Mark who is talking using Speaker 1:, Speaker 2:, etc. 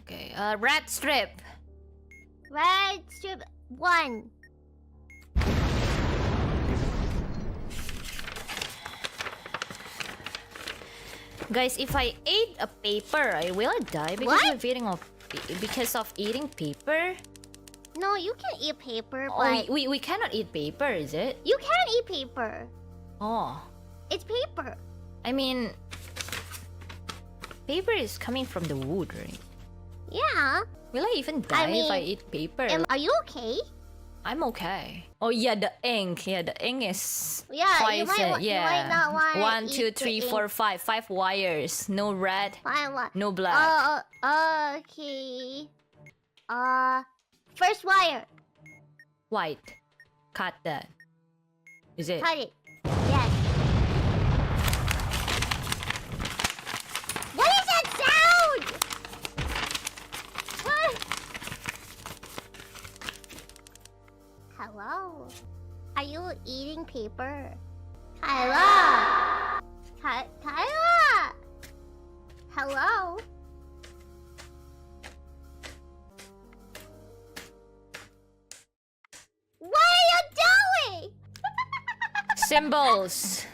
Speaker 1: Okay. Red strip.
Speaker 2: Red strip 1.
Speaker 1: Guys, if I ate a paper, will I die because of eating paper?
Speaker 2: No, you can eat paper,
Speaker 1: Oh,
Speaker 2: but
Speaker 1: we cannot eat paper, is it?
Speaker 2: you can eat paper.
Speaker 1: Oh.
Speaker 2: It's paper.
Speaker 1: I mean, paper is coming from the wood, right?
Speaker 2: Yeah.
Speaker 1: Will I even die if I eat paper?
Speaker 2: Are you okay?
Speaker 1: I'm okay. Oh yeah, the ink. Yeah, the ink is
Speaker 2: Yeah,
Speaker 1: poison.
Speaker 2: you might not want
Speaker 1: 1, 2, 3, 4, 5. 5 wires. No red. No black.
Speaker 2: Okay. First wire.
Speaker 1: White. Cut that. Is it?
Speaker 2: Cut it. Yes. What is that sound? What? Hello? Are you eating paper? Kaela! Kaela! Hello? What are you doing?
Speaker 1: Symbols.